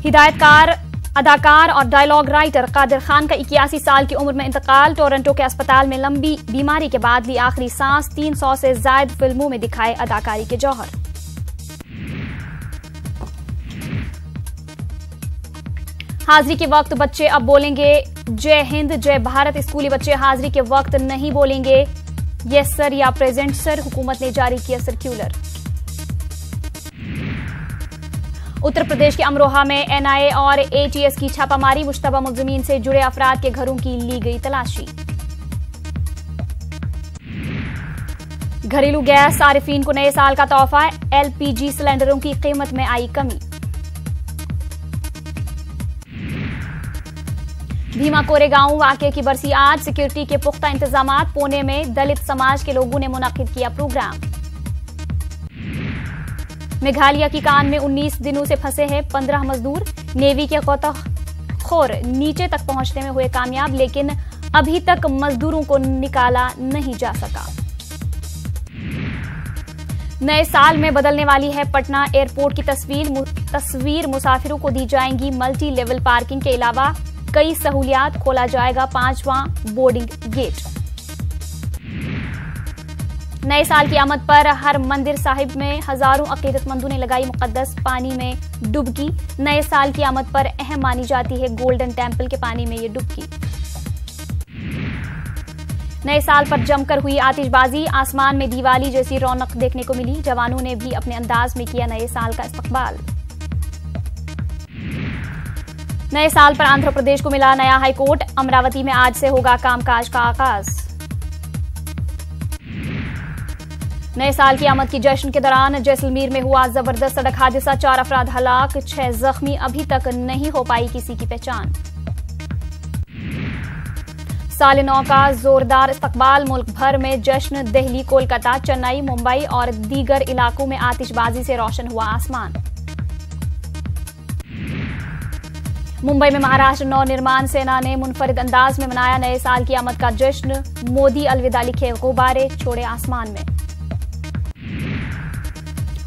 हिदायतकार, अदाकार और dialogue writer Qadir Khan का 81 साल की उम्र में इंतकाल। टोरंटो के अस्पताल में लंबी बीमारी के बाद ली आखिरी सांस। 300 से ज्यादा फिल्मों में दिखाए अदाकारी के जौहर। हाजिरी के वक्त बच्चे अब बोलेंगे जय हिंद जय भारत। स्कूली बच्चे हाजिरी के वक्त नहीं बोलेंगे यस सर या प्रेजेंट सर। हुकूमत ने जारी किया सर्क्यूलर। उत्तर प्रदेश के अमरोहा में एनआईए और एटीएस की छापामारी। मुश्तबा मुलजिमीन से जुड़े अफराद के घरों की ली गई तलाशी। घरेलू गैस सारिफीन को नए साल का तोहफा। एलपीजी सिलेंडरों की कीमत में आई कमी। भीमा कोरेगांव वाकये की बरसी आज। सिक्योरिटी के पुख्ता इंतजामात। पुणे में दलित समाज के लोगों ने मुनक्किद किया प्रोग्राम। मेघालय की कान में 19 दिनों से फंसे हैं 15 मजदूर। नेवी के गोताखोर नीचे तक पहुंचने में हुए कामयाब, लेकिन अभी तक मजदूरों को निकाला नहीं जा सका। नए साल में बदलने वाली है पटना एयरपोर्ट की तस्वीर। मुसाफिरों को दी जाएंगी मल्टी लेवल पार्किंग के अलावा कई सहूलियात। खोला जाएगा 5वां बोर्डिंग गेट। नए साल की आमद पर हर मंदिर साहिब में हजारों अकीदतमंदों ने लगाई मुकद्दस पानी में डुबकी। नए साल की आमद पर अहम मानी जाती है गोल्डन टेम्पल के पानी में ये डुबकी। नए साल पर जमकर हुई आतिशबाजी। आसमान में दिवाली जैसी रौनक देखने को मिली। जवानों ने भी अपने अंदाज में किया नए साल का इस्तकबाल। नए साल पर आंध्र प्रदेश को मिला नया हाईकोर्ट। अमरावती में आज से होगा कामकाज का आगाज। नए साल की आमद की जश्न के दौरान जैसलमेर में हुआ जबरदस्त सड़क हादसा। 4 अफराद हलाक, 6 जख्मी। अभी तक नहीं हो पाई किसी की पहचान। साल नौ का जोरदार इस्तकबाल। मुल्क भर में जश्न। दिल्ली, कोलकाता, चेन्नई, मुंबई और दीगर इलाकों में आतिशबाजी से रोशन हुआ आसमान। मुंबई में महाराष्ट्र नवनिर्माण सेना ने मुनफरिद अंदाज में मनाया नए साल की आमद का जश्न। मोदी अलविदा लिखे गुब्बारे छोड़े आसमान में।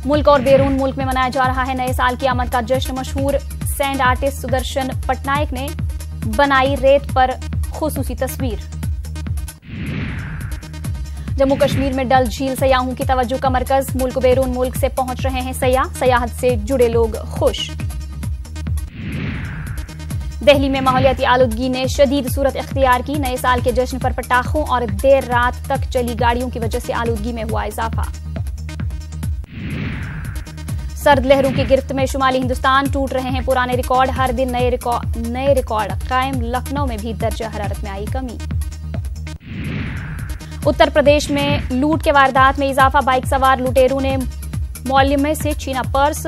मुल्क और बैरून मुल्क में मनाया जा रहा है नए साल की आमद का जश्न। मशहूर सैंड आर्टिस्ट सुदर्शन पटनायक ने बनाई रेत पर खुसूसी तस्वीर। जम्मू कश्मीर में डल झील सयाहों की तवज्जो का मरकज। मुल्क बैरून मुल्क से पहुंच रहे हैं सयाह। सयाहत से जुड़े लोग खुश। दिल्ली में माहौलियाती आलूदगी ने शदीद सूरत इख्तियार की। नए साल के जश्न पर पटाखों और देर रात तक चली गाड़ियों की वजह से आलूदगी में हुआ इजाफा। सर्द लहरों की गिरफ्त में शुमाली हिंदुस्तान। टूट रहे हैं पुराने रिकॉर्ड। हर दिन नए रिकॉर्ड कायम। लखनऊ में भी दर्जा हरारत में आई कमी। उत्तर प्रदेश में लूट के वारदात में इजाफा। बाइक सवार लुटेरों ने मौलवी से छीना पर्स।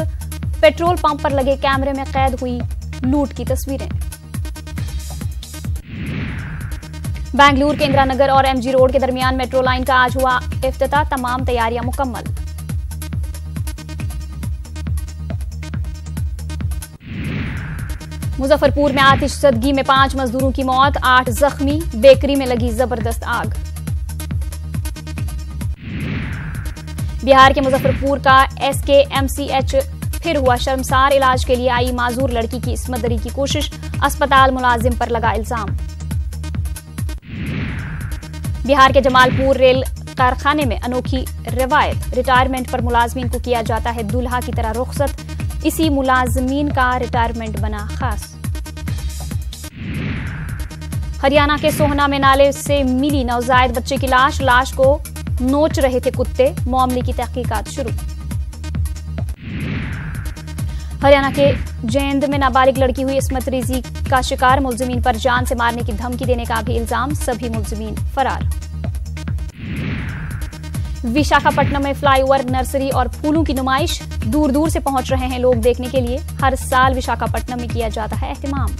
पेट्रोल पंप पर लगे कैमरे में कैद हुई लूट की तस्वीरें। बेंगलुरु के इंदिरा नगर और एमजी रोड के दरमियान मेट्रो लाइन का आज हुआ इफ्तिताह। तमाम तैयारियां मुकम्मल। मुजफ्फरपुर में आतिशज़दगी में 5 मजदूरों की मौत, 8 जख्मी। बेकरी में लगी जबरदस्त आग। बिहार के मुजफ्फरपुर का एसकेएमसीएच फिर हुआ शर्मसार। इलाज के लिए आई माजूर लड़की की इस्मत दरी की कोशिश। अस्पताल मुलाजिम पर लगा इल्जाम। बिहार के जमालपुर रेल कारखाने में अनोखी रिवायत। रिटायरमेंट पर मुलाजमीन को किया जाता है दूल्हा की तरह रुखसत। इसी मुलाजमीन का रिटायरमेंट बना खास। हरियाणा के सोहना में नाले से मिली नवजायद बच्चे की लाश। लाश को नोच रहे थे कुत्ते। मामले की तहकीकात शुरू। हरियाणा के जैंद में नाबालिग लड़की हुई इस्मत रेजी का शिकार। मुलजिमीन पर जान से मारने की धमकी देने का भी इल्जाम। सभी मुलजिमीन फरार। विशाखापट्टनम में फ्लाईओवर, नर्सरी और फूलों की नुमाइश। दूर दूर से पहुंच रहे हैं लोग देखने के लिए। हर साल विशाखापट्टनम में किया जाता है एहतिमाम।